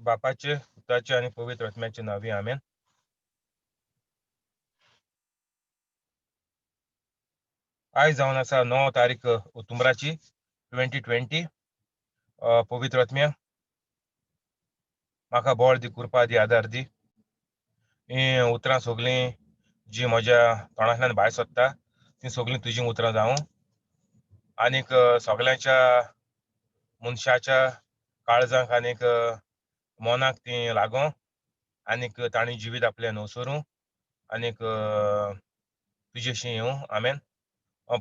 बापाचे, पुताचे आणि पवित्र आत्म्याचे नावे आमेन. आज जावन आसा 9 तारीख ऑक्टोबराची 2020. पवित्र आत्म्या म्हाका बळ दी, कृपा दी, आदार दी. ही उतरां सगळीं जी म्हज्या तोंडांतल्यान भायर सरता ती सगळीं तुजी उतरां जावं आनीक सगळ्यांच्या मनशाच्या काळजांक आनीक मनाक ती लागो आनीक तांणी जिवीत आपलें न्हवसरूं आनीक तुजेशी येवं. आमेन.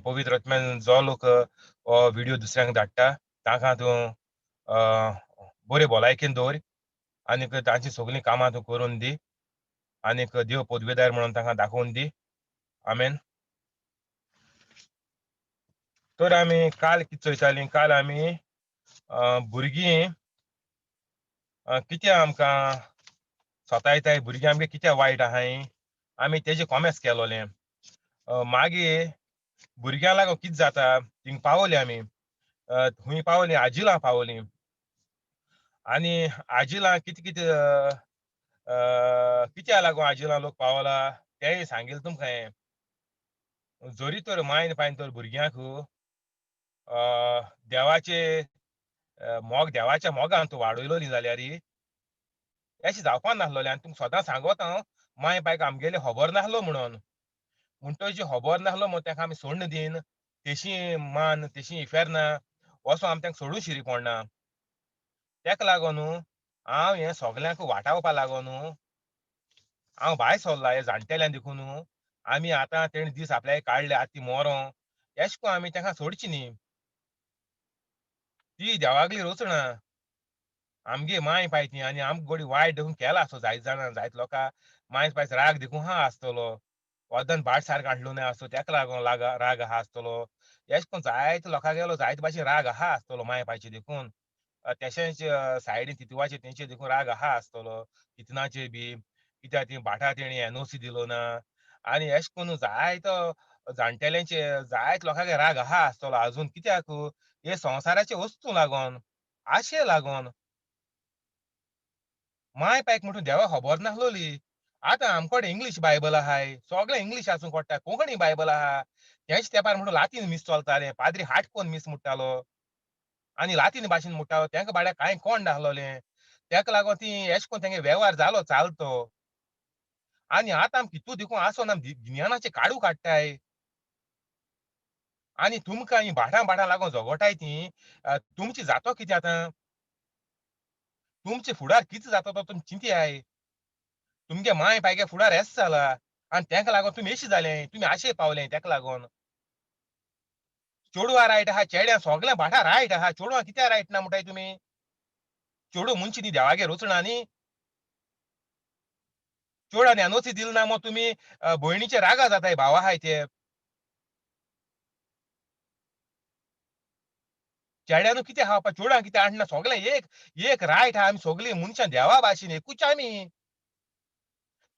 पवित्र आत्म्यान जो लोक हो व्हिडिओ दुसऱ्यांक धाडटा ताका तूं बरे भलायकेन दवर आनीक तांची सगळीं कामां तूं करून दी आनीक देव पदवेदार म्हणून तांकां दाखोवन दी. आमेन. तर आमी काल कितें चयतालीं, काल आमी भुरगीं कित्या आमकां सतायताय, भुरगीं आमगे कित्या वायट आहाय, आमी तेजे कॉमेंट्स केलोलें. मागीर भुरग्यां लागोन कितें जाता थिंग पावोलीं आमी. थंय पावलीं, आजिलां पावलीं आनी आजिलां कितें कितें कित्या लागोन आजिलां लोक पावला तेंय सांगिल्लें तुमकां हांवें. जोरी तर मायन पायन तर भुरग्यांक देवाचे मोग, देवाच्या मोगान तूं वाडयलोलीं जाल्यार अशें जावपा नाहलोलें. आनी तुमकां सदां सांगोत हांव, माय बायक आमगेले खबर नाहलो म्हणून. म्हणटकीर जी खबर नाहलो म्हणून ताका आमी सोडून दिन, तेशी मान, तेशी इफेर ना, वोसोन आमी तांकां सोडूं शिरी पडना. तेका लागोन हांव हें सगल्यांक वाटावपा लागोन हांव भायर सरला हे जाणटेल्यांक देखून. आमी आतां तेणी दीस आपल्याक काडले, आतां ती मोरो एशें कोन्न आमी तांकां सोडची न्ही. ती देवागेली रचना आमगे माय पाय ती. आनी आमकां गोडी वायट देखून केला आसतो जायत जाणां, जायत लोकां माय पायस राग देखून हा आसतलो. वोदन भाट सारको हाडलो ना आसतो तेका लागोन राग आहा आसतलो. एशें कोन्न जायत लोकांगेलो जायते भाशेन राग आहा आसतलो माय पायचे देखून. तेशेंच सायडीन तितवाचे तेंचे देखून राग आहा आसतलो, तितनाचे बी. कित्याक ती भाटा तेणी एनओसी दिलो ना आनी एशें कोन्न जायतो जाणटेल्यांचे जायत लोकांगे राग आहा आसतलो आजून. कित्याक हे संवसाराचे वस्तू लागोन, आशे लागोन. माय पायक म्हणून देवा खबर नाहलोली. आतां आमकोडे इंग्लीश बायबल आहाय, सगळे इंग्लीश आसूंक पडटा, कोंकणी बायबल आहा. तेच तेंपार म्हणून लातीन मीस चलतालें, पाद्री हाट कोन्न मीस म्हणटालो आनी लातीन भाशेन म्हणटालो. तेंका बाड्या कांय कोण नाहलोलें. तेका लागोन ती एशें कोन्न तेंगे वेव्हार जालो चालतो. आनी आतां आमी कितू देखून आसोन आमी गिन्यानाचे काडू काडटाय. आनी तुमकां ही भाटां लागोन झगडटाय ती तुमची जातो कितें आतां? तुमचे फुडार कितें जाता तो तुमी चिंतयाय. तुमगे माय पायगे फुडार हेंच जाला आनी तेका लागोन तुमी अशीं जालें, तुमी आशे पावले तेका लागोन. चेडवां रायट आहा, चेड्यां सगळ्या भाटां रायट आहा. चेडवां कित्याक रायट ना म्हणटाय तुमी? चेडूं मुनशी न्ही देवागे रचना न्ही. चेडवान एनओसी दिल ना मग तुमी भयणीचे रागा जाताय भाव आहाय ते. चेड्यानू कितें खावपा, चेडवां कितें आणना, सगळें एक रायट आहा. आमी सगळीं मनशां देवा भाशेन एकूच आमी.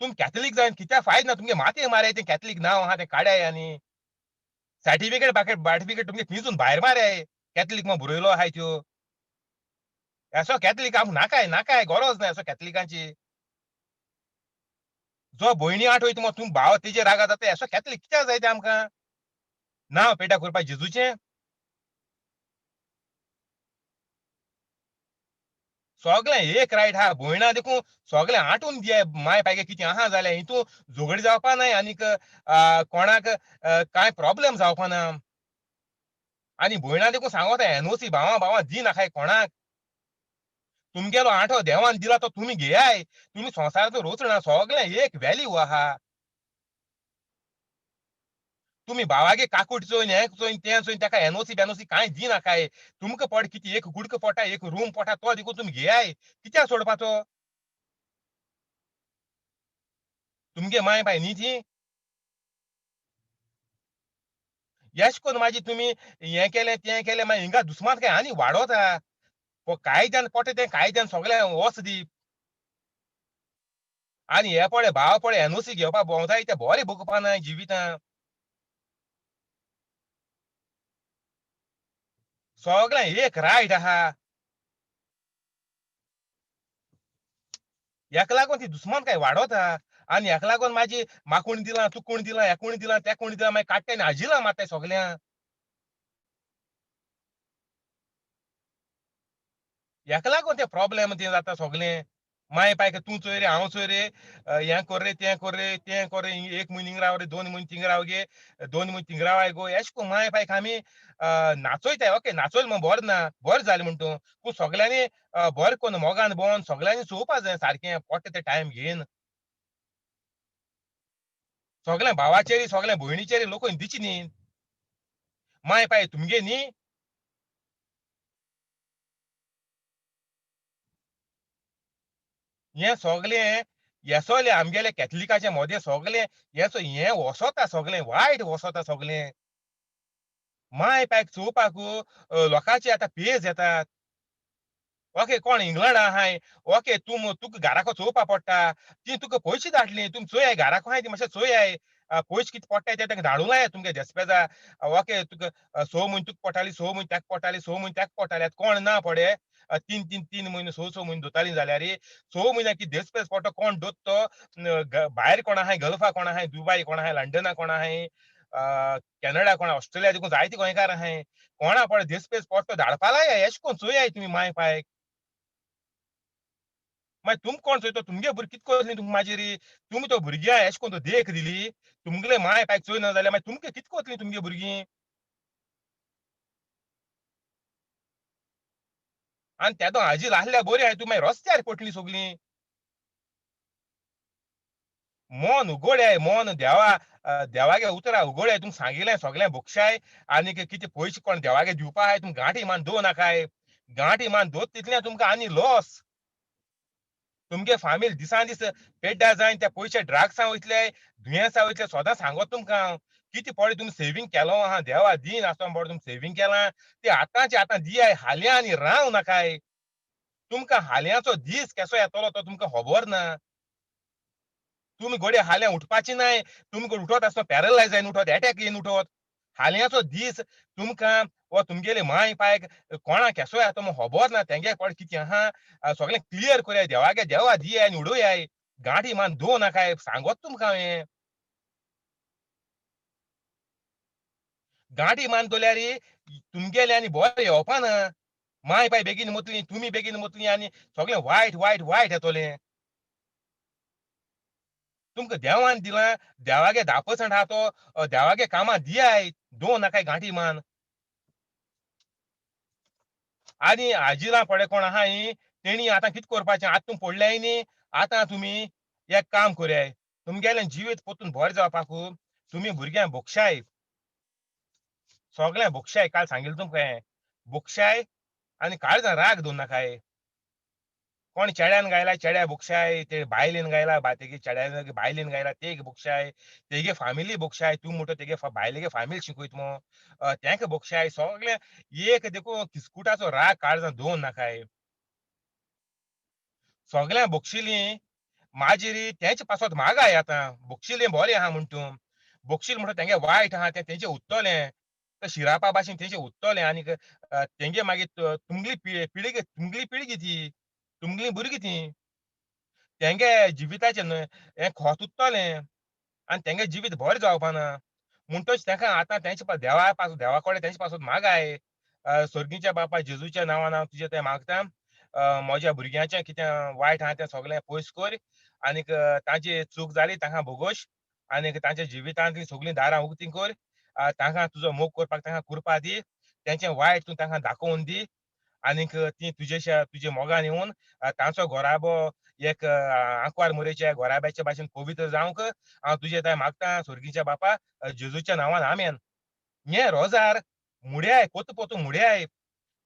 तुमी कॅथलीक जावन कित्याक फायदो ना. तुमगे माथयेक मारयाय तें कॅथलीक नांव आहा तें काड्याय आनी सर्टिफिकेट तुमगे थिंसून भायर मारयाय. कॅथलीक म्हूण बरयलो आहाय त्यो. एसो कॅथलीक आमकां नाकाय गरज ना एसो कॅथलिकांची. जो भयणी आठयता मग तुमी भाव तेजे रागा जाता, एसो कॅथलीक कित्याक जाय ते आमकां? नांव पेड्यार करपा जेजूचें? सगळें एक रायट आहा. भयणां देखून सगळें आटून दियाय माय पायगे कितें आहा जाल्यार. हितू झगडी जावपा नाय आनीक कोणाक कांय प्रॉब्लेम जावपा ना. आनी भयणां देखून सांगोता एनओसी भावां दिनाकाय कोणाक. तुमगेलो आठो देवान दिला तो तुमी घेयाय. तुमी संवसाराचो रचना, सगळें एक व्हॅल्यू आहा. तुमी भावागे काकूट चोयन, हें चोयन, तें चोयन तेका एनओसी बेनओसी कांय दिनाकाय. तुमकां पड कितें एक गुडको पडटा, एक रूम पडटा तो देखून तुमी घेयाय. कित्याक सोडपाचो? तुमगे माय बाय न्ही ती? एशें कोन्न मागीर तुमी हें केलें तें केलें मागीर हिंगा दुस्मानकाय आनी वाडोता. कायद्यान पडटा तें कायद्यान सगळें वच दी. आनी हे पळय भाव पळय एनओसी घेवपा भोंवताय ते बरें भोगपा नाय जिवितां. सगळें एक रायट आहा. हेका लागून ती दुस्मान काय वाडोता आनी हेका लागून माझी म्हाका कोणी दिलां, तुका कोणी दिलां, हेका कोणी दिलां, तेका कोणी दिलां मागीर काडटा आनी हाजिला मारताय सगल्यांक. हेका लागून ते प्रॉब्लेम ते जाता सगलें. मागीर पाय तूं चोय रे, हांव चोय रे, हें कोर रे, तें कोर रे, तें कोर रे, 1 म्हयनो हिंग राव रे, 2 म्हयने थिंग राव गे, 2 म्हयने थिंग रावाय गो, अशें करून मागीर पाय आमी नाचोयताय. ओके, नाचोयले म्हूण बोरें ना, बोरें जालें म्हूण तूं. पूण सगल्यांनी बोरें कोन्न मोगान भोवन सगल्यांनी चोवपा जाय सारकें पडटा तें टायम घेयन. सगल्या भावाचेरी, सगल्या भयणीचेरी लोकून दिची न्ही. मागीर पाय तुमगे न्ही. हें सगलें येसोले आमगेले कॅथलिकाचे मोदे सगलें हें वोसोता सगलें, वायट वोसोता सगलें. माय पाय चोवपाक लोकांची आतां पेज येतात. ओके, कोण इंग्लंड आहाय, ओके, तुका घाराको चोवपा पडटा. ती तुका पयशे धाडली, तुमी चोयाय घाराको आहाय ती मातशें चोयाय. पयशे कितें पडटाय ते तेंका धाडूं लाया तुमगे देस्पेजा. ओके, तुका 6 म्हयने तुका पडटाली, 6 म्हयने तेका पडटाली, 6 म्हयने तेका पडटाली. आतां कोण ना पडे. 3 म्हयने, 6 म्हयने दोतालीं जाल्यार 6 म्हयन्याक कितें देस्पेज पडटा कोण दोत्तो. भायर कोण आहाय, गल्फा कोण आहाय, दुबय कोण आहाय, लंडना कोण आहाय, कॅनडा कोण, ऑस्ट्रेलिया देखून जायते गोंयकार आहाय. कोणा पड देस्पेज पडटा धाडपा लाया. अशें करून चोयाय तुमी माय पाय. मागीर तुमकां कोण चोयता तुमगे भुरगीं कितें कोरलीं तुमकां माजेरी. तुमी तो भुरग्यां अशें करून तो देख दिली. तुमगेले माय पाय चोयना जाल्यार मागीर तुमगे कितें कोतलीं तुमगे भुरगीं. आनी तेदो हाजी आहल्यार बरी आहाय, तुमी मागीर रस्त्यार पडटलीं सगलीं. मोन उगोड्याय, मोन देवागे उतरां उगोड्याय. तुमकां सांगिल्लें सगलें भोगशाय. आनीक कितें पयशे कोण देवागे दिवपा आहाय तुमी गांठी मान दोव नाकाय. गांठी मान दोत तितलें तुमकां आनी लॉस. तुमगे फामील दिसान दीस पेड्ड्यार जायन त्या पयशे ड्रग्सां वयतले, दुयेंसां वयतले सदां सांगोत तुमकां हांव. कितें पडे तुमी सेव्हींग केलो आहा, देवा दीन आसतना पडे तुमी सेव्हींग केलां. तें आतांच्या आतां दियाय, हाल्या आनी राव नाकाय. तुमकां हाल्यांचो दीस केसो येतलो तो तुमकां खबर ना. तुमी घोडये हाल्यां उठपाची नाय. तुमी उठत आसतना पॅरलायज जायन उठत, एटॅक येयन उठत. हाल्यांचो दीस तुमकां वा तुमगेले मांय पायक कोणाक केसो येता म्हूण खबर ना. तेंगे पड कितें आहा सगळें क्लियर कोरया. देवागे देवा दियाय आनी उडोयाय. गांठी मान दोव नाकाय. सांगोत तुमकां हांवें. गांठी मान दोल्यार तुमगेले आनी बोरे येवपा ना. मांय पाय बेगीन मतलीं, तुमी बेगीन मतलीं आनी सगळें वायट, वायट, वायट येतोलें. तुमकां देवान दिलां. देवागे 10% आहा तो देवागे कामां दियाय. दोव नाकाय गांठी मान. आनी आजिला पडे कोण आहाय, तेणी आतां कितें करपाचें आतां तुमी पडल्याय न्ही. आतां तुमी एक काम कोरयाय. तुमगेलें जिवीत पोत्तून बोरें जावपाक तुमी भुरग्यांक बोगशाय. सगळ्यांक बोगशाय. काल सांगिल्लें तुमकां हें. बोगशाय आनी काळजां राग दवरनाकाय नाकाय. कोण चेड्यान गायला चेड्या बोगशाय. ते बायलेन गायला तेगे चेड्यान बायलेन गायला तेगे बोगशाय. तेगे फामिली बोगशाय. तूं म्हणटा तेगे बायलेगे फामील शिकयता मो. तेंका बोगशाय. सगळें एक देखून किस्कुटाचो राग काळजां दवरनाकाय नाकाय. सगळ्यांक बोगशिलीं. माजेरी तेंच पासत मागाय आतां. बोगशिलें बोरें आहा म्हूण तूं. बोगशील म्हणटा तेंगे वायट आहा तें तेंचें उरतलें. ते शिरापा भाशेन तेंचें उरतलें आनीक तेंगे मागीर तुमगेली तुमगेली पिळगी ती. तुमगेलीं भुरगीं तीं. तेंगे जिविताचें हें खोत उरतलें आनी तेंगे जिवीत बोरें जावपा ना. म्हणटच तेका आतां देवा कडेन तेंचे पासून मागाय. सर्गीच्या बापा जेजूच्या नांवान हांव तुजें तें मागतां. म्हज्या भुरग्याचें कितें वायट आहा तें सगलें पयस कोर आनीक तांची चूक जाली तांकां बोगोश आनीक तांच्या जिवितांतलीं सगलीं दारां उक्तीं कोर. तांकां तुजो मोग करपाक तांकां कुरपा दी. तेंचें वायट तूं तांकां दाखोवन दी. आनीक तीं तुजे मोगान येवन तांचो घोराबो एक आंकवार मोरेच्या घोराब्याचे भाशेन पवित्र जावंक हांव तुजें तें मागतां सर्गीच्या बापा जेजूच्या नांवान आमेन. हें रोजार मुड्याय पोत्त पोत्त मुड्याय.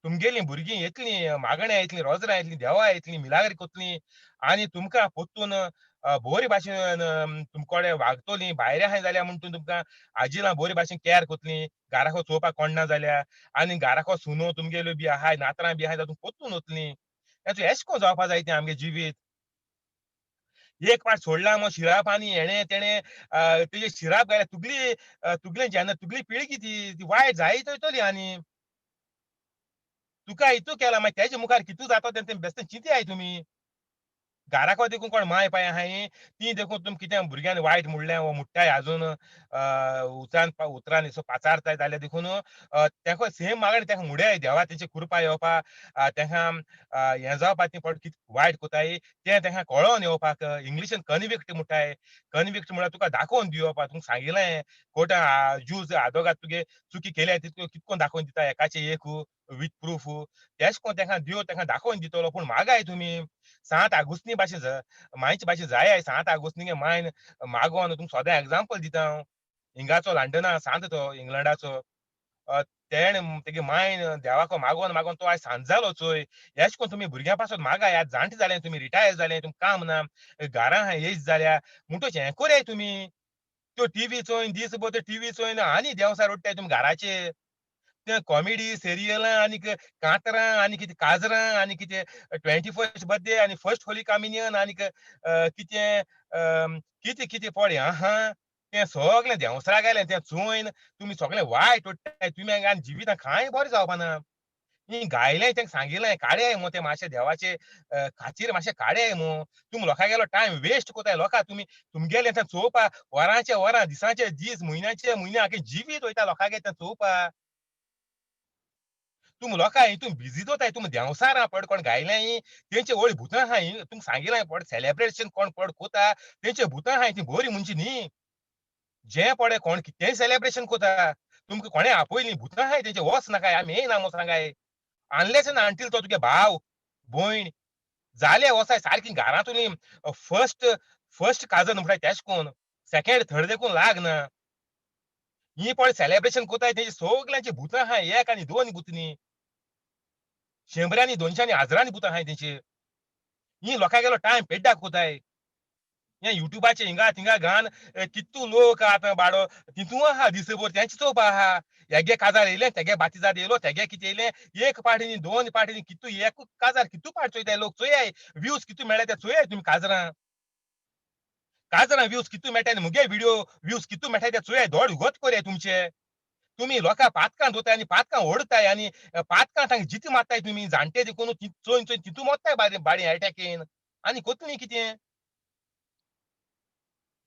तुमगेलीं भुरगीं येतलीं, मागण्या येतलीं, रोजरां येतलीं, देवा येतलीं, मिलाग्री कोतलीं आनी तुमकां पोत्तून बोरे भाशेन तुमचे कडेन वागतलीं. भायर आहाय जाल्यार म्हूण तूं तुमकां आजिलां बोरे भाशेन कॅर कोतलीं. घाराको चोवपाक कोण ना जाल्यार आनी घाराको सुनो तुमगेल्यो बी आहाय, नातरां बी आहाय जाल्यार तुमी पोत्तून वतलीं. हेचो एशें कोन्न जावपा जाय तें आमगे जिवीत. एक पाट सोडला मग शिराप आनी हेणें तेणें तेजे शिराप घायल्यार तुगली जेन्ना तुगली पिळगी ती वायट जायत वयतली आनी. तुका हितू केला मागीर तेज्या मुखार कितू जाता तें बेश्टें चिंतयाय तुमी. घाराको देखून कोण माय पाय आहाय ती देखून तुम कितें भुरग्यांनी वायट म्हणलें वो म्हणटाय आजून उतरान असो पाचारताय जाल्यार देखून तेका सेम मागणी तेका मुड्याय देवा तेची कृपा येवपा तेका हें जावपा ती पड कित वायट कोताय तें तेका कळोन येवपाक इंग्लिशीन कन्विक्ट म्हणटाय कन्विक्ट म्हळ्यार तुका दाखोवन दिवपा तुमकां सांगिल्लें कोर्टान जूज आदवोगाद तुगे चुकी केल्या तितको कितकोन दाखोवन दिता एकाचे एक वीथ प्रूफ तेश कोन तेका दिव तेका दाखोवन दितलो पूण मागाय तुमी 7 आगोस्टनी भाशेन मायचे भाशेन जाय 7 आगोस्टनी मायन मागोन तुमकां सोदां एग्जांपल दिता हांव हिंगाचो लंडना सांत तो इंग्लंडाचो तेण तेगे मायन देवाको मागोन मागोन तो आयज सांत जालो चोय हेच कोन तुमी भुरग्यां पासून मागाय आज जाणटे जाले तुमी रिटायर जाले तुमकां काम ना घरां आहाय एज जाल्या म्हणटोच हें कोराय तुमी त्यो टीव्ही चोयन दिसभर टीव्ही चोयन आनी देंवसार उडटाय तुमी घराचेर ते कॉमेडी सिरियलां आनीक कांतरां आनी कितें काजरां आनी कितें 21st बर्थडे आनी फर्स्ट होली कम्युनियन आनीक कितें कितें कितें पड आहा तें सगलें देंवसरा गेलें तें चोयन तुमी सगलें वायट उडटाय तुमी आनी जिवितां कांय बरें जावपा ना ही गायलें तेंका सांगिल्लें काडयाय मो तें मातशें देवाचे खातीर मातशें काडयाय मो तुमी लोकां गेलो टायम वेस्ट कोताय लोकां तुमगेलें तें चोवपा वरांचे वरां दिसाचे दीस म्हयन्याचे म्हयने आख्खें जिवीत वयता लोकांगे तें चोवपा तुम लोकां हितून बिजी जाताय तुम देंवसार पड कोण गायल्याय तेंचे व्हड भुतां आहाय तुमकां सांगिल्लें पड सेलेब्रेशन कोण पड कोता तेंचे भुतां आहाय तीं बरी मनशां न्ही जें पडे कोण कितेंय सेलेब्रेशन कोता तुमकां कोणें आपयलीं भुतां आहाय तेंचे वच नाकाय आमी येयना मो सांगाय अनलेस एंड अंटील तो तुगे भाव भयण जाले वोसाय सारकीं घरांतुली फर्स्ट फर्स्ट काजन म्हणटाय तेश कोन सेकेंड थर्ड देखून लागना ही पळय सेलेब्रेशन कोताय तेंची सगल्यांची भुतां आहाय एक आनी दोन भूत न्ही शेंबऱ्यांनी दोनशांनी हजारांनी भुतां आहाय तेंची ही लोकां गेलो टायम पेड्ड्यार कोताय हे युट्यूबाचेर हिंगा थिंगा घान कितू लोक आतां बाडो तितू आहा दिसभर तेंचे चोवपा आहा हेगे काजार येयलें तेगे बातिजाद येयलो तेगे कितें येयलें एक पाट न्ही दोन पाट न्ही कितू एकूच काजार कितू पाट चोयताय लोक चोयाय व्ह्यूज कितू मेळ्ळे ते चोयाय तुमी काजरां व्ह्यूज कितू मेळटाय मुगे व्हिडिओ व्ह्यूज कितू मेळटाय ते चोयाय दोड घोत कोरया तुमचे तुम्ही लोकां पातकां दोताय आनी पातकां ओडताय आनी पातकां तांकां जिती मारताय तुमी जाणटे देखून चोयन चोयन तितू मोत्ताय बाडी अटॅकीन आनी कोत न्ही कितें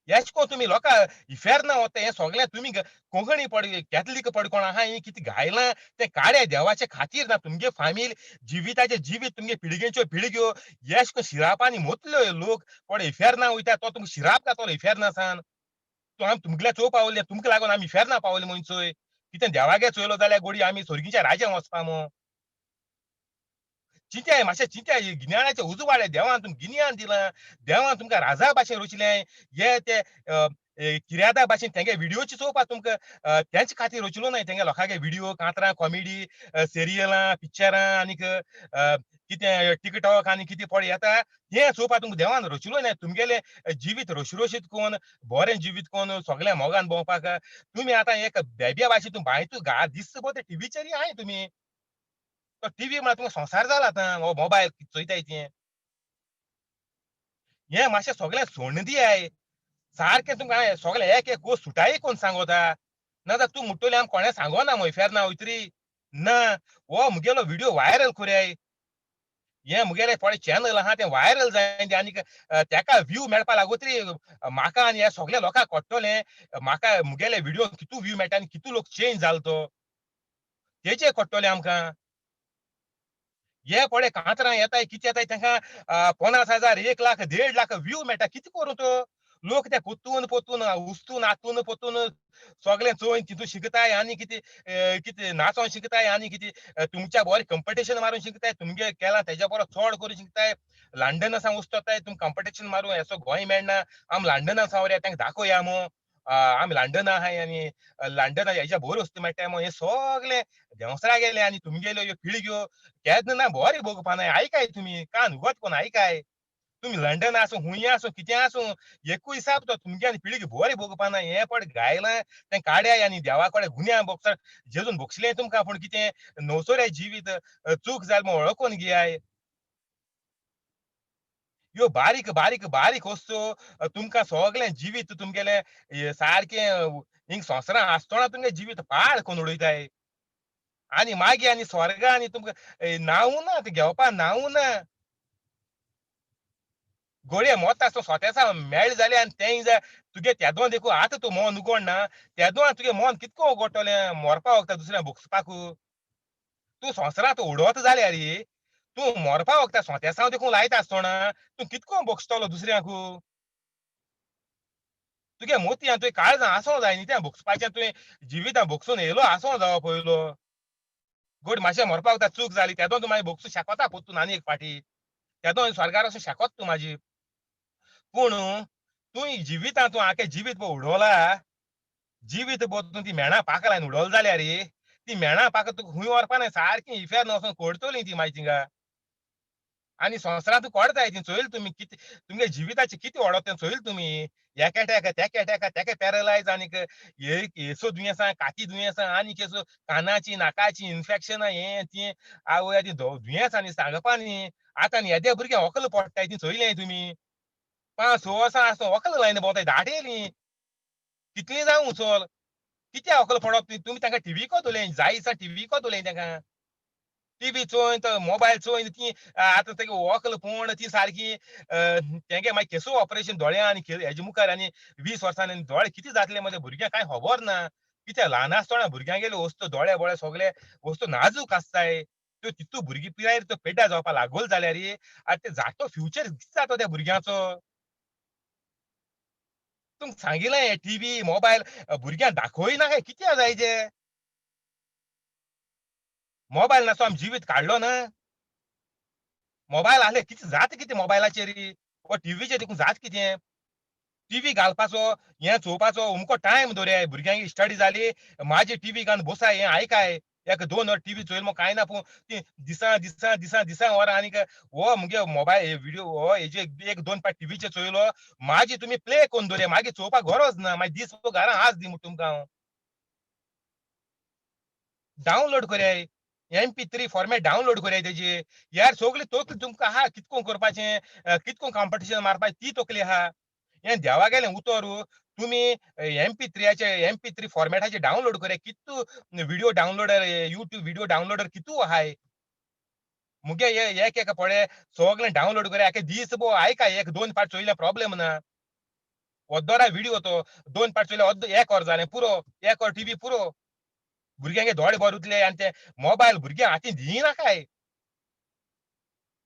एशें तुमी लोकां इफेरना वता हें सगलें तुमी कोंकणी पड कॅथलीक पड कोण आहा ही कितें घायलां तें काडे देवाचे खातीर ना तुमगे फामील जिविताचे जिवीत तुमगे पिळगेच्यो पिळग्यो एश कोन शिरापांनी मोतल्यो लोक पड इफेरना वयता तो तुमकां शिराप घातलो इफेरना सान तो आमी तुमगेल्या चोव पावले तुमकां लागून आमी इफेरना पावले म्हूण चोय कितें देवागे चोयलो जाल्यार गोडी आमी सोर्गीच्या राज्यान वचपा मो चिंत्याय मातशें चिंत्याय गिन्यानाचे उजवाडे देवान तुमकां गिन्यान दिलां देवान तुमकां राजा भाशेन रचलें हे ते किर्यादा भाशेन तेंगे व्हिडिओची चोवपा तुमकां तेंचे खातीर रचलो न्हय तेंगे लोकांगे व्हिडिओ कांतरां कॉमेडी सिरियलां पिक्चरां आनीक कितें टिकटॉक आनी कितें पड येता हें चोवपा तुमकां देवान रचलो न्हय तुमगेलें जिवीत रशरशीत कोन्न बरें जिवीत कोन्न सगल्या मोगान भोंवपाक तुमी आतां एक बेब्या भाशेन तूं भायर घा दिसभर ते टिव्हीचेर आहाय तुमी तो टीव्ही म्हळ्यार तुमकां संवसार जाला आतां हो मोबायल चोयताय तें हें मातशें सगलें सोडून दियाय सारकें तुमकां हांवें सगलें एक एक गोश्ट सुटाय कोन्न सांगोता नाजाल्यार तूं म्हणटली आमकां कोणें सांगोना म्हयफेर ना वयतरी ना हो मुगेलो व्हिडिओ व्हायरल कोरयाय हें मुगेलें थोडें चॅनल आहा तें व्हायरल जाय तें आनीक तेका व्ह्यू मेळपा लागोतरी म्हाका आनी ह्या सगल्या लोकांक कोट्टोलें म्हाका मुगेले व्हिडिओ कितू व्ह्यू मेळटा आनी कितू लोक चेंज जालो तो तेजें कोट्टोलें आमकां हे पळय कांतरां येताय कितें येताय तांकां 50,000 1,00,000 1.5 लाख व्ह्यू मेळटा कितें करूं तो लोक ते पोत्तून पोत्तून हुसतून हातून पोत्तून सगलें चोयन तितून शिकताय आनी कितें कितें नाचोन शिकताय आनी कितें तुमच्या बरें कंपिटिशन मारून शिकताय तुमगे केलां तेज्या बरो चड करून शिकताय लंडना सावन वचताय तुमकां कंपिटिशन मारूं हेचो गोंय मेळना आमी लंडना सावल्या तांकां दाखोवया मो आमी लंडना आहाय आनी लंडना हेज्या बऱ्यो वस्तू मेळटाय मो हें सगलें देंवसरा गेले आनी तुमगेल्यो ह्यो पिळग्यो केन्ना ना बरें भोगपा नाय आयकाय तुमी कान उगत कोन्न आयकाय तुमी लंडन आसूं हुंय आसूं कितें आसूं एकूय हिसाब तो तुमगे आनी पिळगी बरें भोगपा ना हें पड गायलां तें काड्याय आनी देवा कडेन गुन्या बोगसा जेजून बोगशिलें तुमकां पूण कितें नवसोऱ्या जिवीत चूक जाल म्हूण वळखून घेयाय ह्यो बारीक बारीक बारीक वस्तू तुमकां सगलें जिवीत तुमगेलें सारकें हिंग संवसारांत आसतना तुमगे जिवीत पाड कोन्न उडयताय आनी मागीर आनी स्वर्गा आनी तुमकां नांवू ना तें घेवपा नांवू ना गोडये मोता तो स्वताचा मेळ जाले आनी तेंय जा तुगे तेदों देखून आतां तूं मोन उगोण ना तेदों तुगे मोन कितको उगोडटोलें मोरपा वखदां दुसऱ्या भोगसपाकू तूं संवसारांत उडोत जाल्यार तूं मोरपा वखदां स्वतेसांव देखून लायता आसतोणा तूं कितको भोगसतलो दुसऱ्याकू तुगे मोतयां तुवें काळजां आसों जाय न्ही तें भोगसपाचें तुवें जिवितां भोगसून येयलो आसों जावो पयलो गोड मातशें मोरपा वखदां चूक जाली तेदों तूं मागीर भोगसूं शेकोता पोत्तून आनी एक फाटी तेदों स्वर्गार वचून शेकोत तूं मागीर पूण तूं जिवितां तूं आखें जिवीत पळय उडोवला जिवीत भर तूं ती मेणां पाक लायन उडोवल जाल्यार ती मेणां पाक तुका खूंय व्हरपा ना सारकी इफ्यान वचोन कोडटली ती मागीर थिंगा आनी संवसारांत तूं कोडताय ती चोयल तुमी कितें तुमगे जिविताचें कितें व्हडों तें चोयल तुमी एका तेका तेका तेका तेका पॅरलायज आनीक हेचो दुयेंसां काती दुयेंसां आनीक हेचो कानाची नाकाची इन्फेक्शनां हें तें आवय ती दुयेंसां न्ही सांगपा न्ही आतां न्ही येद्या भुरग्यांक वोकल पडटाय ती चोयलें तुमी 5-6 वर्सां आसतना वोकल लायन भोंवताय दाटेलीं कितलीं जावं चल कित्या वोकल पडप तुमी तांकां टीव्ही को दोवरलें जाय दिसा टीव्ही को दोवरलें तांकां टीव्ही चोयन तो मोबायल चोयन ती आतां तेगे वोकल पळोवन ती सारकी तेंगे मागीर केसू ऑपरेशन दोळ्यां आनी हेजे मुखार आनी 20 वर्सांनी दोळे कितें जातले म्हज्या भुरग्यांक कांय खबर ना कित्याक ल्हान आसतना भुरग्यांगेले वस्तू दोळे बोळे सगळे वस्तू नाजूक आसताय त्यो तितू भुरगीं पिरायेर तो पेड्ड्यार जावपा लागोल जाल्यार आतां ते जातो फ्युचर कितें जातो त्या भुरग्याचो तुमक सांगिलें हें टीव्ही मोबायल भुरग्यांक दाखोवय नाका कित्याक जाय ते मोबायल नासो आमी जिवीत काडलो ना मोबायल आहले कितें जाता कितें मोबायलाचेर वो टीव्हीचेर देखून जाता कितें टीव्ही घालपाचो हें चोवपाचो अमको टायम दवरयाय भुरग्यांची स्टडी जाली माझी टीव्ही घालून बसाय हें आयकाय एक 2 वर टीव्ही चोयल कांय ना पूण ती दिसा वरां आनीक हो मुगे मोबायल हे व्हिडिओ हो हेजे 1-2 पाट टीव्हीचेर चोयलो मागीर तुमी प्ले करून दवरया मागीर चोवपाक गरज ना मागीर दीस घरा आस दी म्हूण तुमकां हांव डावनलोड करयाय MP3 फॉर्मेट डावनलोड करयाय तेजी यार सगळी तकली तुमकां आहा कितको करपाचें कितको कॉम्पिटिशन मारपाचें ती तकली आहा हें देवा गेलें उतर तुमी MP3चे MP3 फॉर्मेटाचेर डावनलोड करया कितू व्हिडिओ डावनलोडर YouTube व्हिडिओ डावनलोडर कितू आहाय मुगे हे एक पळय सगळें डावनलोड करया आख्खे दीसभर आयकाय 1-2 पाट चोयल्यार प्रॉब्लेम ना अर्दोरा व्हिडिओ तो 2 पाट चोयल्यार 1 वर जालें पुरो 1 वर टीव्ही पुरो भुरग्यांगे दोळे भर उरले आनी ते मोबायल भुरग्यां हातीन दिनाकाय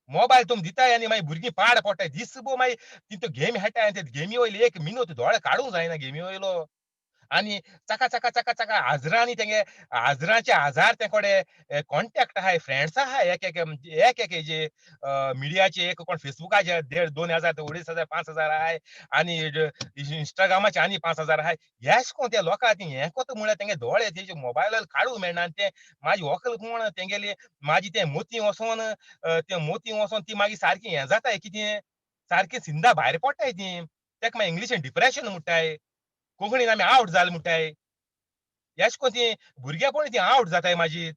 मोबायल तुम दिताय आनी मागीर भुरगीं पाड पडटाय दिसभर मागीर तितू गेम खेळटाय आनी ते गेमी वयले 1 मिनूट दोळे काडूंक जायना गेमी वयलो आनी चाका हाजरांनी तेंगे हाजराचे हजार ते कोडे कॉन्टॅक्ट आहाय फ्रेंड्स आहाय एक हेजे मिडियाचे एक कोण फेसबुकाचे 1,500 2,000 2,500 5,000 आहाय आनी इंस्टाग्रामाचे आनी 5,000 आहाय हे अशे कोन्न ते लोकां हें कोता म्हळ्यार तेंगे दोळे तेजे मोबायलार काडूंक मेळना आनी ते म्हाजी व्हंकल कोण तेंगेली म्हाजी ते मोती वोसोन ते मोती वोसोन ती मागीर सारकी हें जाताय कितें सारकी सिंधा भायर पडटाय ती तेका मागीर इंग्लिशीन डिप्रेशन म्हणटाय कोंकणीन आमी आवट जाले म्हणटाय अशें कोन्न ती भुरगेपण ती आवट जाताय म्हाजी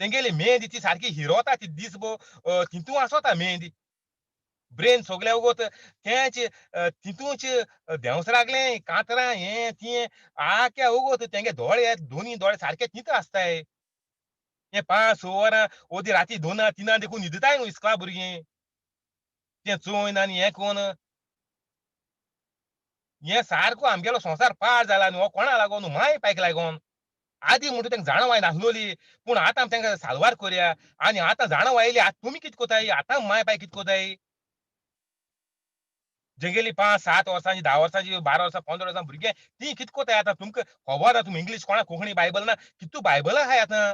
तेंगेली मेंद ती सारकी हिरोता ती दीसभर तितू आसोता मेंद ब्रेन सगळे वोगोत तेंच तितूच देंवसरागलें कांतरां हें तें आख्या वोगोत तेंगे दोळे दोनी दोळे सारके तीत आसताय हे 5-6 वरां ओदी राती 2-3 देखून न्हिदताय न्हू इस्कोला भुरगीं तें चोयन आनी हें कोन्न हें सारको आमगेलो संवसार पाड जाला न्हू हो कोणा लागोन माय पायक लागोन आदी म्हणटा तेंका जाणव नासलोली पूण आतां तेंका साल्वार करया आनी आतां जाणव आयली आतां तुमी कितें कोताय आतां माय पाय कितें कोताय जेगेली 5-7 वर्सांची 10 वर्सांची 12 वर्सां 15 वर्सां भुरगे ती कितें कोताय आतां तुमकां खबर आहा तुमी इंग्लीश कोणाक कोंकणी बायबल ना कितू बायबल आहाय आतां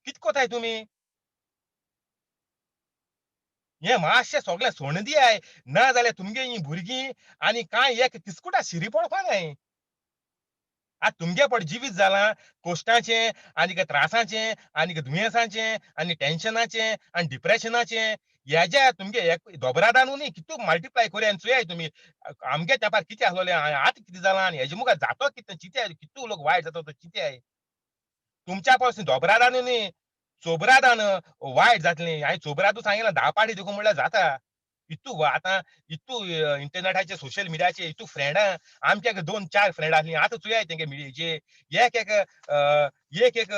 कितें कोताय तुमी हें मातशें सगळें सोडून दियाय ना जाल्यार तुमगे हीं भुरगीं आनी कांय एक तिस्कुटा शिरी पडपा जाय आतां तुमगे पड जिवीत जालां कोश्टाचें आनीक त्रासाचें आनीक दुयेंसाचें आनी टेन्शनाचें आनी डिप्रेशनाचें हेज्या तुमगे एक दोबरादानू न्ही कितू मल्टिप्लाय कोरया आनी चोया तुमी आमगे तेंपार कितें आहलोलें आतां कितें जालां आनी हेजे मुखार जातो कितें चिंत्याय कितू लोक वायट जाता तो चिंत्याय तुमच्या पासून दोबरादानू न्ही चोबरादान वायट जातलीं हांवें चोबरादू सांगिलां 10 पाटी देखून म्हणल्यार जाता इतू आतां इतू इंटरनेटाचेर सोशल मिडियाचेर इतू फ्रेंडां आमचे 2-4 फ्रेंड आहलीं आतां चोयाय तेंगे हेजेर एक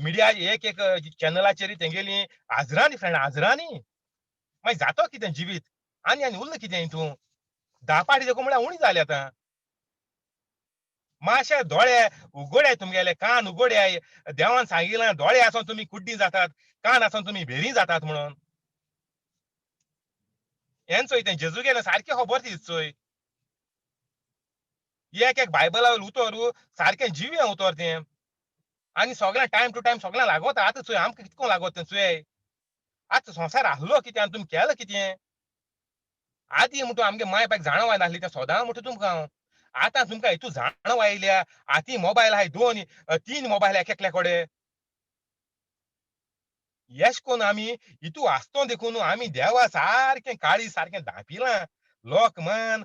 मिडिया एक चॅनलाचेर तेंगेलीं हाजरांनी फ्रेंडां हाजरांनी मागीर जातो कितें जिवीत आनी उरलं कितें हितून 10 पाटी देखून म्हळ्यार उणी जाली आतां. मातशे दोळे उगड्याय तुमगेले कान उगड्याय. देवान सांगिलां दोळे आसोन तुमी कुड्डी जातात, कान आसोन तुमी भेरी जातात म्हणून. हें चोय तें जेजू गेलें सारकें खबर ती चोय. एक एक बायबला उतर सारकें जिवें उतर तें. आनी सगळ्यांक टायम टू टायम सगळ्यांक लागता. आतां चोय आमकां कितको लागत तें चोय. आतां संवसार आहलो कितें आनी तुमी केलां कितें? आदीं म्हणटू आमगे माय बापायक जाणव नासली तें सदां म्हणटा तुमकां हांव. आतां तुमकां हितू जाणव आयल्या. हातीं मोबायल आहाय 2 3 मोबायल एकेकल्या कडेन. येश कोन्न आमी हितू आसतो देखून आमी देवा सारकें काळीज सारकें धांपिलां. लोक म्हण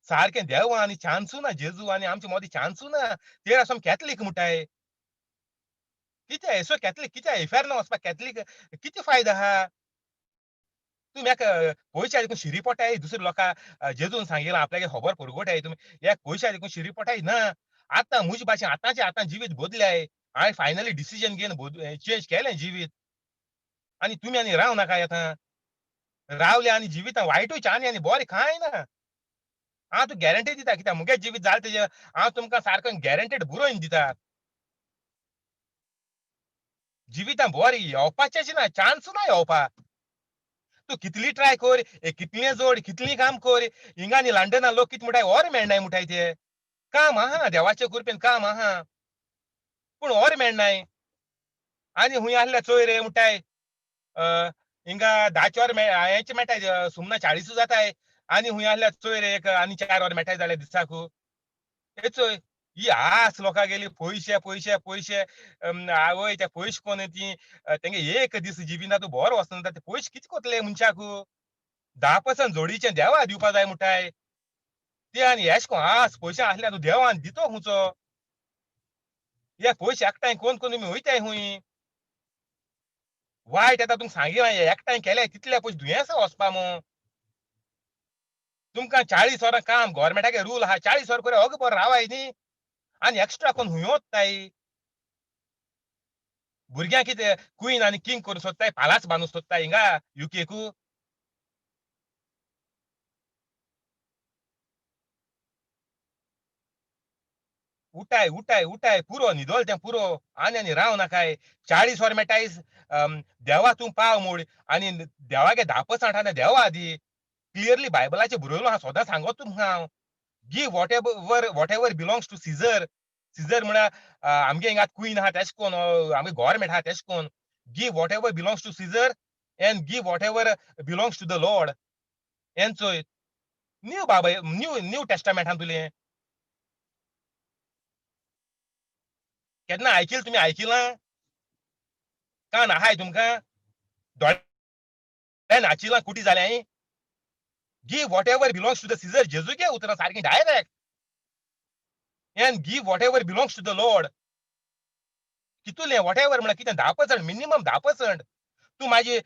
सारकें देव आनी चान्सूं ना जेजू आनी आमचे मोदी चान्सूं ना. ते आसून कॅथलीक म्हणटाय. कित्या एसो कॅथलीक कित्या एफेर्न वचपाक कॅथलीक कितें फायदो आहा? तुमी एक पयशे देखून शिरी पडटाय दुसरे लोकां जेजून सांगिलां आपल्यागे खबर पुरगोटाय तुमी एक पयशे देखून शिरी पडटाय ना. आतां म्हजे भाशेन आतांचे आतां जिवीत बोदल्याय. हांवें फायनली डिसिजन घेवन चेंज केलें जिवीत. आनी तुमी राव नाकाय आतां. रावले आनी जिवितां वायटूच आनी बोरें कांय ना. हांव तुका गॅरंटी दिता कित्याक मुगे जिवीत जालें तेजेर हांव तुमकां सारको गॅरंटेड बरोवन दिता. जिवितां बोरें येवपाचेंच ना चान्स ना येवपाक. तूं कितली ट्राय कर, कितलीं जोड, कितलीं काम कर. हिंगा आनी लंडनाक लोक कितें म्हणटाय ओर मेळनाय म्हणटाय ते. काम आहा देवाचे कृपेन काम आहा. पूण ओर मेळनाय. आनी हुंय आहल्यार चोय रे म्हणटाय अ, हिंगा 10 वर हेचे मेळटाय सुमना 40 जाताय. आनी हुंय आहल्यार चोय रे एक आनी 4 वर मेळटाय जाल्यार दिसाकू. हे चोय ही आस लोकांगेली पयशे पयशे पयशे आवय ते पयशे कोन्न ती तेंगे एक दीस जिविना तूं बोरो वचना ते पयशे कितें कोतले मनशाकू. 10% जोडीचें देवा दिवपा जाय म्हणटाय. ते आनी एश कोन्न आस पयशे आहल्यार तूं देवान दितो खुंचो. हे पयशे एकठांय कोन्न कोन्न तुमी वयताय खूंय. वायट येता तुमकां सांगिलां एकठांय केले तितले पयशे दुयेंसा वचपा मो. तुमकां 40 वरां काम गव्हर्मेंटागे रूल आहा 40 वर करून हो बरो रावाय न्ही. आनी एक्स्ट्रा कोन्न हुंय वचताय. भुरग्यांक कितें क्वीन आनी किंग करूं सोदताय पालास बांदूं सोदताय हिंगा युकेकू. उठाय उठाय उठाय पुरो न्हिदोल तें पुरो आनी राव नाकाय. 40 वर मेळटाय देवा तूं पाव म्हूण आनी देवागे 10% आहा देवा दी. क्लियरली बायबलाचेर बरयलो आहा सदां सांगत तुमकां हांव. Give whatever belongs to Caesar. Caesar म्हळ्यार आमगे हिंगा क्वीन आहा तेशें कोन्न आमगे गव्हर्मेंट आहा तेशें कोन्न. Give whatever belongs to Caesar and give whatever belongs to the lord. हें चोय. न्यू टेस्टामेंटान तुलें. केन्ना आयकिलां तुमी आयकिलां? कान आहाय तुमकां? दोळ्यान नाचिलां कुटी जाल्याय? Give whatever belongs to the Caesar जेजूगे उतरां सारकीं direct. And give whatever belongs to the lord. कितुलें वॉटएव्हर म्हळ्यार कितें 10% मिनिमम 10%. तूं मागीर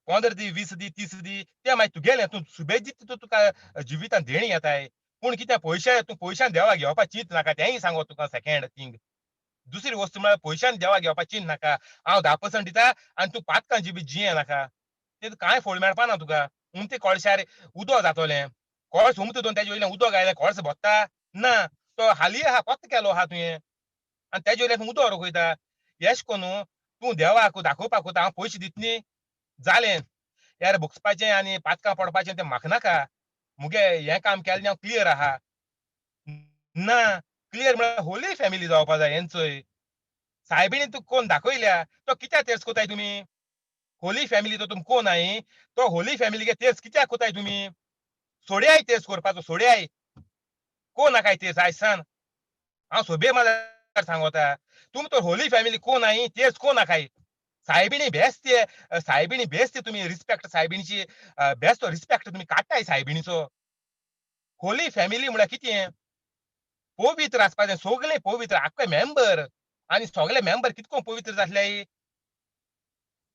15 दी, 20 दी, 30 दी तें मागीर तुगेलें. तूं सुबेज दिता तो तुका जिवितांत देणी येताय. पूण कितें पयशे तूं पयशान देवा घेवपाक चिंत नाका तेंय सांगत तुका सेकंड थिंग. दुसरी वस्त म्हळ्यार पयशान देवा घेवपाक चिंत नाका. हांव 10% दिता आनी तूं पातकां जिवीत जिये नाका. तेतून कांय फळ मेळपा ना तुका. उमत्या कळशार उदक जातोलें. कळस उमतो दोन तेजे वयल्यान उदक घायल्यार कळस भरता? ना. तो हाली आहा कोत्तो केलो आहा तुवें. आनी तेजे वयल्यान उदक रोखयता. एश कोन्न तूं देवाक दाखोवपाक कोता हांव पयशे दिता न्ही जालें. यार भुकसपाचें आनी पातकां पडपाचें तें म्हाका नाका. मुगे हें काम केलें हांव क्लियर आहा. ना. क्लियर म्हळ्यार होली फॅमिली जावपा जाय हें चोय. सायबिणीन तुका कोण दाखयल्या तो कित्याक तेर्स कोताय तुमी? होली फॅमिली तो तुमकां कोण हांय. तो होली फॅमिलीगे तेर्स कित्याक कोताय तुमी? सोड्याय तेर्स करपाचो सोड्याय. कोण नाकाय तेर्स आयज सान. हांव सोबे मारल्यार सांगोता. तुमी तर होली फॅमिली कोण हांय तेर्स कोण नाकाय. सायबिणी बेस्ट ते सायबिणी बेस्ट ते तुमी रिस्पेक्ट सायबिणीची बेस्ट तो रिस्पेक्ट तुमी काडटाय सायबिणीचो. होली फॅमिली म्हळ्यार कितें? पवित्र आसपा जाय सगळे पवित्र आख्खे मेंबर. आनी सगळे मेंबर कितको पवित्र जातले?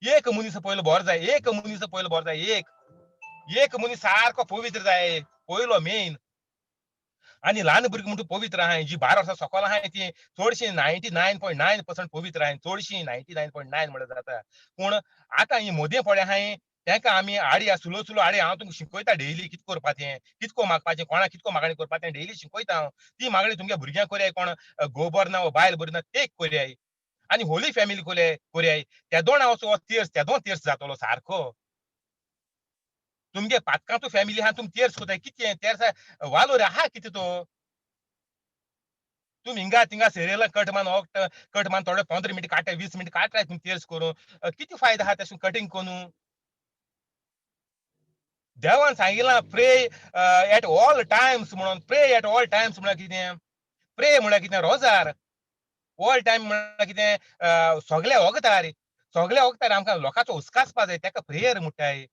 एक मनीस पयलो बरो जाय. एक मनीस पयलो बरो जाय. एक मनीस सारको पवित्र जाय. पयलो मेन. आनी ल्हान भुरगीं म्हणटू पवित्र आहाय. जी 12 वर्सां सकयल आहाय ती चडशीं 99.9% पवित्र आहाय. चडशीं 99.9 म्हळ्यार जाता. पूण आतां ही मोदे पडे आहाय तांकां आमी आडी सुलो सुलो आडी हांव तुमकां शिकयता डेली कितें करपाचें, कितको मागपाचें, कोणाक कितको मागणी करपाचें डेली शिकयता हांव. ती मागणी तुमगे भुरग्यांक कोराय कोण घोव बरो ना वो बायल बरी ना ते कोराय आनी होली फॅमिली कोराय. त्या दोन हांव तियर्स त्या दोन तियर्स जातलो सारको. तुमगे पातकांचो फॅमिली आहा तुमी तियर्स कोताय कितें तेर्सा वालोर आहा कितें तो? तुमी हिंगा तिंगा सिरियलां कट मान हो कट मान थोडे 15 मिनीट काडटाय 20 मिनीट काडटाय तुमी तियर्स करून. कितें फायदो आहा तेशें कटींग करून? देवान सांगिलां प्रे एट ऑल टायम्स म्हणून. प्रे एट ऑल टायम्स म्हळ्यार कितें? प्रे म्हळ्यार कितें? रोजार. ऑल टायम म्हळ्यार कितें? सगळे वोगतार. सगळे वोगतार आमकां लोकांचो हुस्को आसपा जाय तेका प्रेयर म्हणटाय.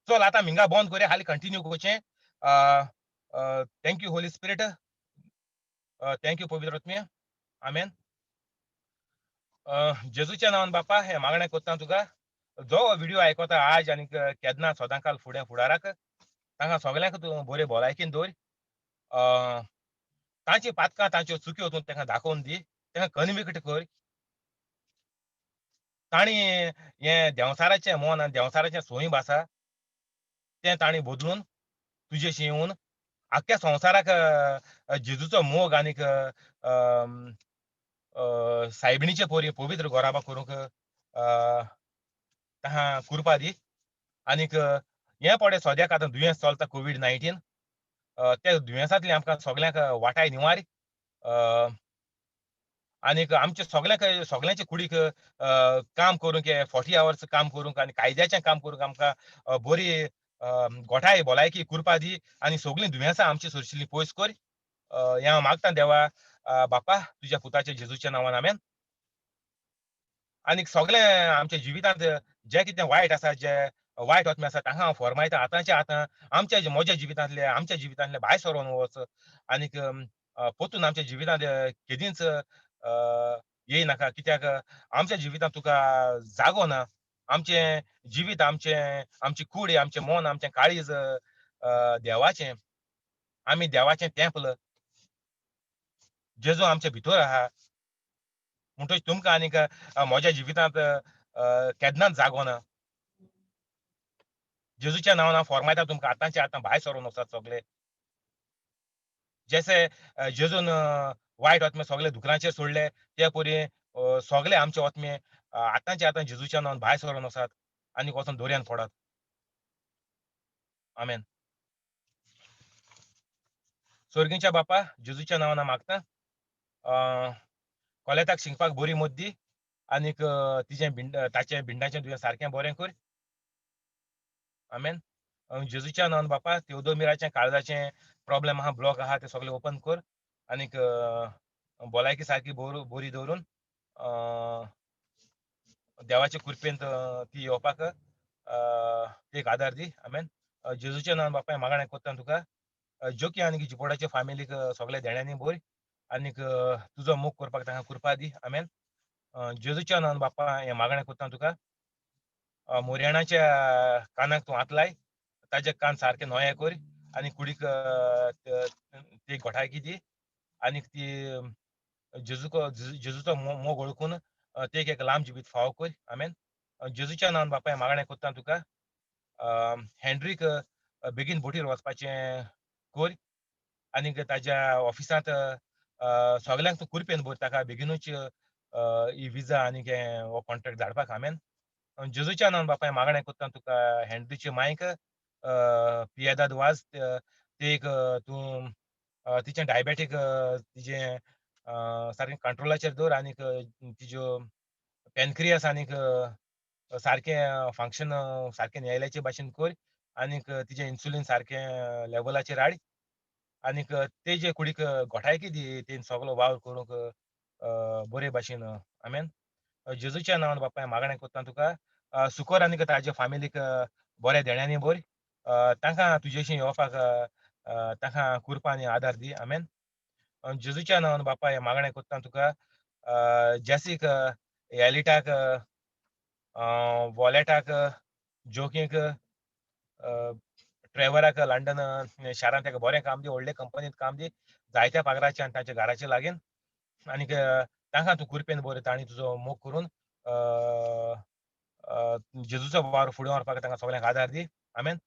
चल आतां हिंगा बंद करया हालीं कंटिन्यू करचें. Thank you Holy spirit. Thank you पवित्र आत्मे. आमेन. जेजूच्या नांवान बापा हे मागणें कोत्ता तुका. जो व्हिडिओ आयकोता आज आनी केन्ना सदांकाल फुडाराक तांकां सगल्यांक तूं बरे भलायकेन दवर. तांची पातकां तांच्यो चुक्यो तूं तांकां दाखोवन दी. तांकां कन्विक्ट कर. तांणी हें देंवसाराचें मोन आनी देंवसाराचें सोयीब आसा तें तांणी बदलून तुजेशी येवन आख्ख्या संवसाराक जेजूचो मोग आनीक सायबिणीचे पवित्र गोराबा करूंक तांकां कृपा दी. आनीक हें पडे सद्याक आतां दुयेंस चलता कोवीड-19 त्या दुयेंसांतली आमकां सगल्यांक वाटाय निवार. आनीक आमचे सगल्यांचे कुडीक काम करूंक 40 आवर्स काम करूंक आनी कायद्याचें काम करूंक आमकां बरी गोठाय भलायकी कृपा दी आनी सगलीं दुयेंसां आमची सरशिल्लीं पयस कर. हें हांव मागता देवा बापा तुज्या पुताच्या जेजूच्या नांवान आमेन. आनीक सगळें आमच्या जिवितांत जें कितें वायट आसा जे वायट वतमे आसा तांकां हांव फरमायता आतांच्या आतां म्हज्या आमच्या जिवितांतले भायर सरोन वच आनीक पोतून आमच्या जिवितांत केदींच येयनाका कित्याक आमच्या जिवितांत तुका जागो ना. आमचें जिवीत आमची कूड आमचें मन आमचें काळीज देवाचें. आमी देवाचें तेंपल. जेजू आमचे भितर आहा. म्हणटच तुमकां आनीक म्हज्या जिवितांत केन्नाच जागो ना. जेजूच्या नांवान हांव फरमायता तुमकां आतांच्या आतां भायर सरोन वचात सगळे. जशे जेजून वायट वतमे सगळे दुकरांचेर सोडले ते परी सगळे आमचे वतमे आतांच्या आतां जेजूच्या नांवान भायर सरोन वचात आनीक वचोन दोरयान पडात. आमेन. स्वर्गीच्या बापा जेजूच्या नांवान हांव मागता कोलेताक शिंकपाक बरी मत दी आनीक ताचे भिंडाचें तुवें सारकें बरें कर. आमेन. जेजूच्या नांवान बापा तेवदोमिराचें काळजाचें प्रॉब्लेम आहा ब्लॉक आहा ते सगळे ओपन कर आनीक भलायकी सारकी बरी दवरून देवाचे कृपेन ती येवपाक एक आदार दी. आमेन. जेजूच्या नांवान बापा मागणें कोत्ता तुका जोकी आनीक जिपोडाच्या फॅमिलीक सगळ्या देण्यांनी भर आनीक तुजो मोग करपाक तांकां कृपा दी. आमेन. जेजूच्या नांवान बापा हें मागणें कोत्ता तुका मोरयाणाच्या कानाक तूं हात लाय ताजे कान सारके नोये कर आनी कुडीक ती घोटायकी दी आनीक ती जेजूचो मोग ओळखून तेक एक लांब जिवीत फावो कर. आमेन. जेजूच्या नांवान बापा मागणें कोत्ता तुका हेनरीक बेगीन बोटीर वचपाचें कर आनीक ताज्या ऑफिसांत सगल्यांक तूं कृपेन भर ताका बेगीनूच ही विजा आनीक हो कॉन्ट्रॅक्ट धाडपाक. आमेन. जेजूच्या नांवान बापा मागणें कोत्ता तुका हेनरीचे मांयक पियेदाद वाज तेक तूं तिचें डायबेटीक तिजें सारकें कंट्रोलाचेर दवर आनीक तिज्यो पॅनक्रियास आनीक सारकें फंक्शन सारकें न्यायल्याचे भाशेन कर आनीक तिजें इन्सुलीन सारकें लेवलाचेर हाड आनीक तेजे कुडीक घोटायकी दी तेन सगलो वावर करूंक बरे भाशेन. आमेन. जेजूच्या नांवान बापा मागणें कोत्ता तुका सुकोर आनीक ताजे फॅमिलीक बऱ्या देण्यांनी भर तांकां तुजेशी येवपाक तांकां कृपा आनी आदार दी. आमेन. जेजूच्या नांवान बापा हें मागणें कोत्ता तुका जेसीक एलिटाक वॉलेटाक जोकीक ट्रेवराक लंडन शारांत ताका बरें काम दी व्हडले कंपनींत काम दी जायत्या पागराचें आनी तांच्या घराचे लागीं आनीक तांकां तूं कृपेन भर तांणी तुजो मोग करून जेजूचो वावर फुडें व्हरपाक तांकां सगळ्यांक आदार दी. आमेन.